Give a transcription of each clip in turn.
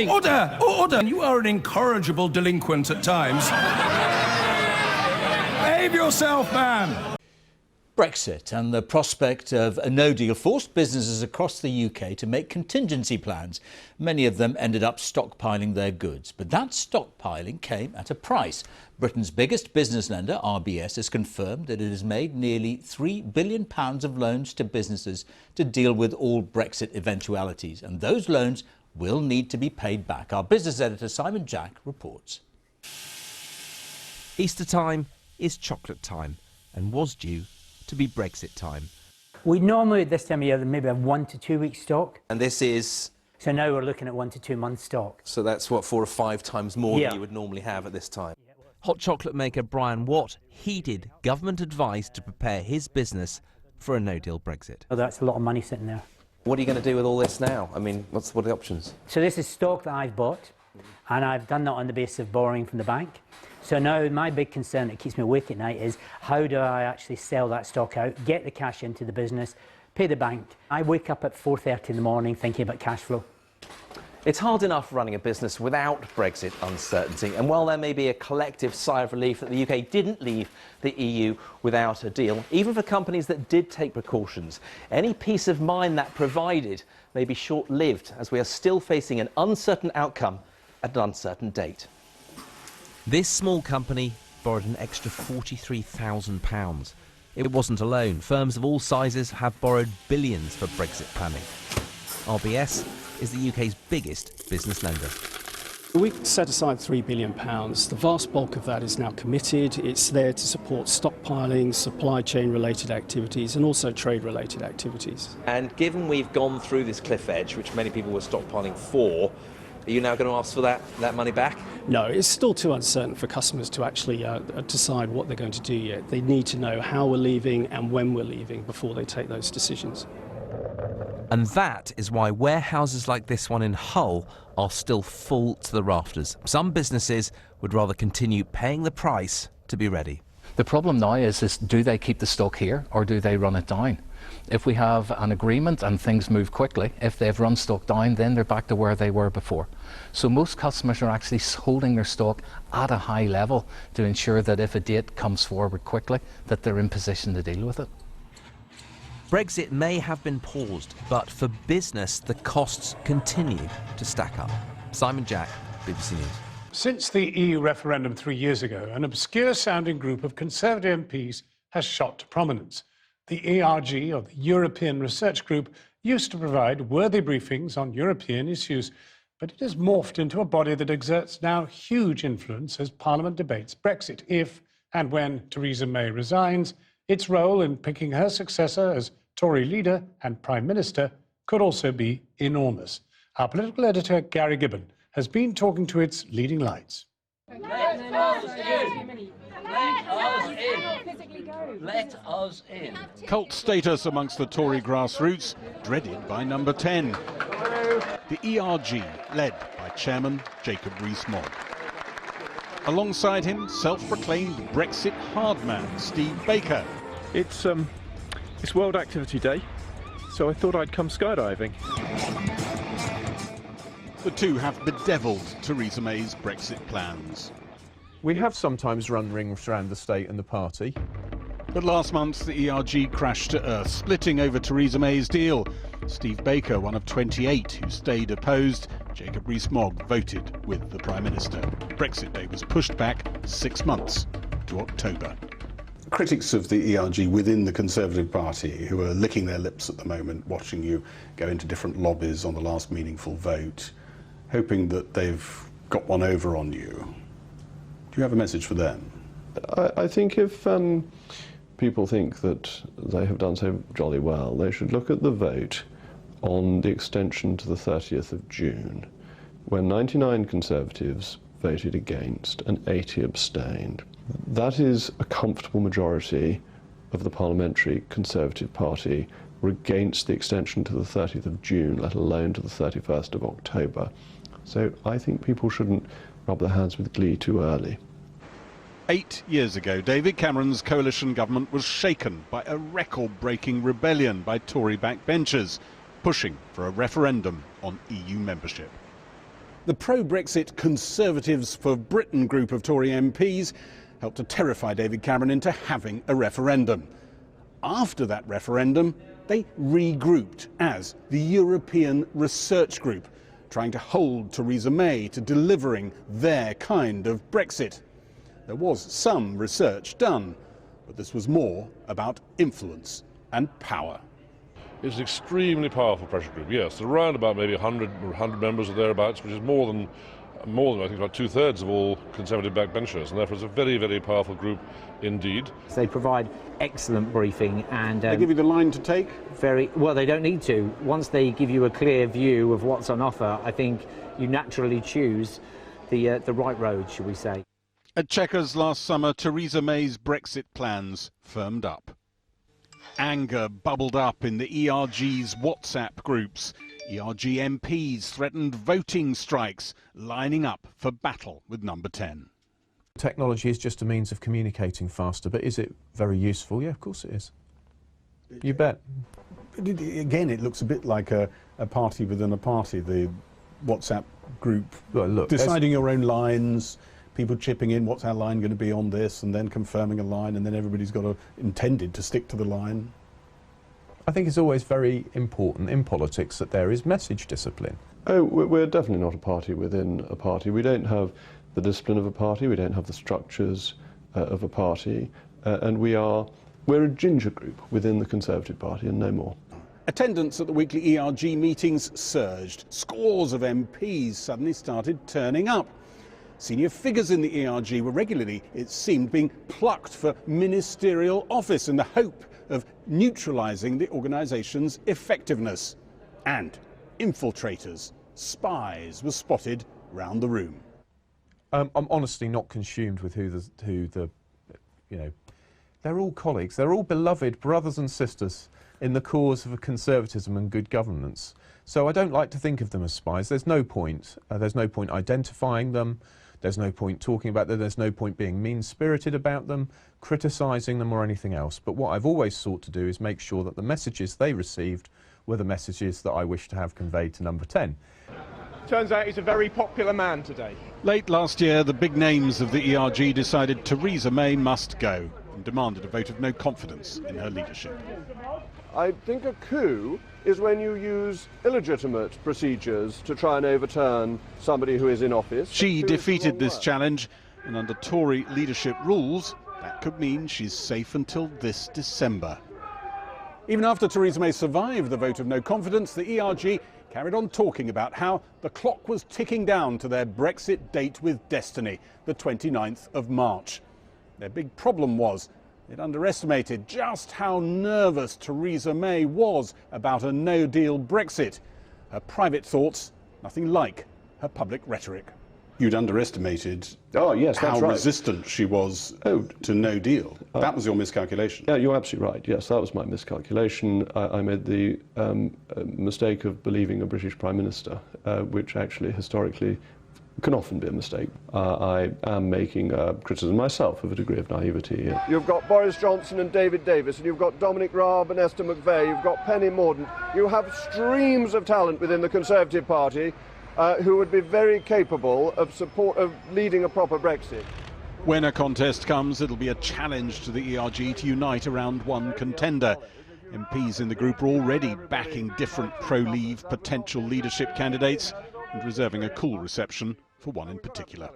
Order! Order! You are an incorrigible delinquent at times. Behave yourself, man! Brexit and the prospect of a no-deal forced businesses across the UK to make contingency plans. Many of them ended up stockpiling their goods. But that stockpiling came at a price. Britain's biggest business lender, RBS, has confirmed that it has made nearly £3 billion of loans to businesses to deal with all Brexit eventualities. And those loans will need to be paid back. Our business editor, Simon Jack, reports. Easter time is chocolate time and was due to be Brexit time. We normally at this time of year maybe have 1 to 2 weeks stock. And this is? So now we're looking at 1 to 2 months stock. So that's what, 4 or 5 times more than you would normally have at this time. Hot chocolate maker Brian Watt heeded government advice to prepare his business for a no-deal Brexit. Oh, that's a lot of money sitting there. What are you going to do with all this now? I mean, what are the options? So this is stock that I've bought, and I've done that on the basis of borrowing from the bank. So now my big concern that keeps me awake at night is how do I actually sell that stock out, get the cash into the business, pay the bank. I wake up at 4:30 in the morning thinking about cash flow. It's hard enough running a business without Brexit uncertainty, and while there may be a collective sigh of relief that the UK didn't leave the EU without a deal, even for companies that did take precautions, any peace of mind that provided may be short-lived as we are still facing an uncertain outcome at an uncertain date. This small company borrowed an extra £43,000. It wasn't alone. Firms of all sizes have borrowed billions for Brexit planning. RBS is the UK's biggest business lender. We set aside £3 billion. The vast bulk of that is now committed. It's there to support stockpiling, supply chain related activities and also trade related activities. And given we've gone through this cliff edge, which many people were stockpiling for, are you now going to ask for that money back? No, it's still too uncertain for customers to actually decide what they're going to do yet. They need to know how we're leaving and when we're leaving before they take those decisions. And that is why warehouses like this one in Hull are still full to the rafters. Some businesses would rather continue paying the price to be ready. The problem now is do they keep the stock here or do they run it down? If we have an agreement and things move quickly, if they've run stock down, then they're back to where they were before. So most customers are actually holding their stock at a high level to ensure that if a date comes forward quickly, that they're in position to deal with it. Brexit may have been paused, but for business, the costs continue to stack up. Simon Jack, BBC News. Since the EU referendum 3 years ago, an obscure-sounding group of Conservative MPs has shot to prominence. The ERG, or the European Research Group, used to provide worthy briefings on European issues, but it has morphed into a body that exerts now huge influence as Parliament debates Brexit. If and when Theresa May resigns, its role in picking her successor as Tory leader and Prime Minister could also be enormous. Our political editor, Gary Gibbon, has been talking to its leading lights. Let us in. Cult status amongst the Tory grassroots, dreaded by number 10. The ERG, led by Chairman Jacob Rees-Mogg. Alongside him, self-proclaimed Brexit hardman Steve Baker. It's World Activity Day, so I thought I'd come skydiving. The two have bedevilled Theresa May's Brexit plans. We have sometimes run rings around the state and the party. But last month, the ERG crashed to earth, splitting over Theresa May's deal. Steve Baker, one of 28 who stayed opposed. Jacob Rees-Mogg voted with the Prime Minister. Brexit Day was pushed back 6 months to October. Critics of the ERG within the Conservative Party, who are licking their lips at the moment, watching you go into different lobbies on the last meaningful vote, hoping that they've got one over on you. Do you have a message for them? I think if people think that they have done so jolly well, they should look at the vote on the extension to the 30th of June, when 99 Conservatives voted against and 80 abstained. That is a comfortable majority of the Parliamentary Conservative Party were against the extension to the 30th of June, let alone to the 31st of October. So I think people shouldn't rub their hands with glee too early. 8 years ago, David Cameron's coalition government was shaken by a record-breaking rebellion by Tory backbenchers, pushing for a referendum on EU membership. The pro-Brexit Conservatives for Britain group of Tory MPs helped to terrify David Cameron into having a referendum. After that referendum, they regrouped as the European Research Group, trying to hold Theresa May to delivering their kind of Brexit. There was some research done, but this was more about influence and power. It's an extremely powerful pressure group, yes. Around about maybe 100 members or thereabouts, which is more than I think about 2/3 of all Conservative backbenchers, and therefore it's a very, very powerful group indeed. They provide excellent briefing and... they give you the line to take? Very well, they don't need to. Once they give you a clear view of what's on offer, I think you naturally choose the right road, shall we say. At Chequers last summer, Theresa May's Brexit plans firmed up. Anger bubbled up in the ERG's WhatsApp groups. ERG MPs threatened voting strikes, lining up for battle with Number 10. Technology is just a means of communicating faster, but is it very useful? Yeah, of course it is. You bet. Again, it looks a bit like a party within a party, the WhatsApp group. Well, look, deciding your own lines, people chipping in, what's our line going to be on this, and then confirming a line, and then everybody's intended to stick to the line. I think it's always very important in politics that there is message discipline. Oh, we're definitely not a party within a party. We don't have the discipline of a party, we don't have the structures of a party, and we're a ginger group within the Conservative Party and no more. Attendance at the weekly ERG meetings surged. Scores of MPs suddenly started turning up. Senior figures in the ERG were regularly, it seemed, being plucked for ministerial office in the hope of neutralising the organisation's effectiveness. And infiltrators, spies, were spotted round the room. I'm honestly not consumed with who the they're all colleagues, they're all beloved brothers and sisters in the cause of conservatism and good governance. So I don't like to think of them as spies. There's no point. There's no point identifying them. There's no point talking about them. There's no point being mean-spirited about them, criticising them or anything else. But what I've always sought to do is make sure that the messages they received were the messages that I wish to have conveyed to Number 10. Turns out he's a very popular man today. Late last year, the big names of the ERG decided Theresa May must go and demanded a vote of no confidence in her leadership. I think a coup is when you use illegitimate procedures to try and overturn somebody who is in office. She defeated this challenge, and under Tory leadership rules, that could mean she's safe until this December. Even after Theresa May survived the vote of no confidence, the ERG carried on talking about how the clock was ticking down to their Brexit date with destiny, the 29th of March. Their big problem was it underestimated just how nervous Theresa May was about a no-deal Brexit. Her private thoughts, nothing like her public rhetoric. You'd underestimated how right. resistant she was to no deal. That was your miscalculation. Yeah, you're absolutely right. Yes, that was my miscalculation. I made the mistake of believing a British Prime Minister, which actually historically can often be a mistake. I am making a criticism myself of a degree of naivety. You've got Boris Johnson and David Davis, and you've got Dominic Raab and Esther McVeigh, you've got Penny Mordaunt. You have streams of talent within the Conservative Party who would be very capable of leading a proper Brexit. When a contest comes, it'll be a challenge to the ERG to unite around one contender. MPs in the group are already backing different pro-Leave potential leadership candidates and reserving a cool reception for one in particular.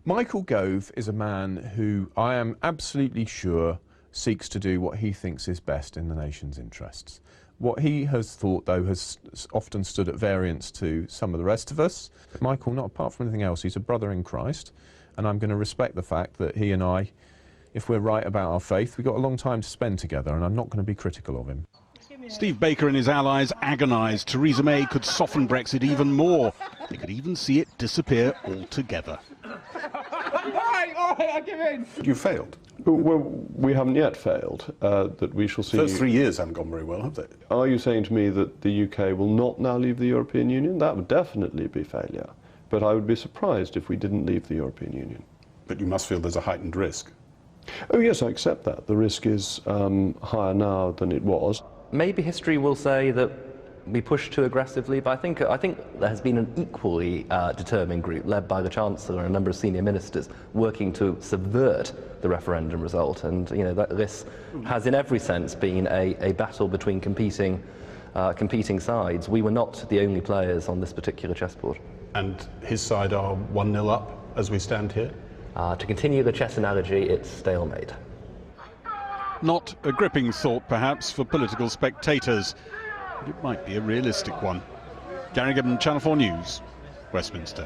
Michael Gove is a man who I am absolutely sure seeks to do what he thinks is best in the nation's interests. What he has thought, though, has often stood at variance to some of the rest of us. Michael, not apart from anything else, he's a brother in Christ, and I'm going to respect the fact that he and I, if we're right about our faith, we've got a long time to spend together, and I'm not going to be critical of him. Steve Baker and his allies agonised Theresa May could soften Brexit even more. They could even see it disappear altogether. I give in. You failed. Well, we haven't yet failed. That we shall see. First 3 years haven't gone very well, have they? Are you saying to me that the UK will not now leave the European Union? That would definitely be failure. But I would be surprised if we didn't leave the European Union. But you must feel there's a heightened risk. Oh yes, I accept that. The risk is higher now than it was. Maybe history will say that we pushed too aggressively, but I think there has been an equally determined group led by the Chancellor and a number of senior ministers working to subvert the referendum result. And this has in every sense been a battle between competing sides. We were not the only players on this particular chessboard. And his side are 1-0 up as we stand here? To continue the chess analogy, it's stalemate. Not a gripping thought, perhaps, for political spectators. But it might be a realistic one. Gary Gibbon, Channel 4 News, Westminster.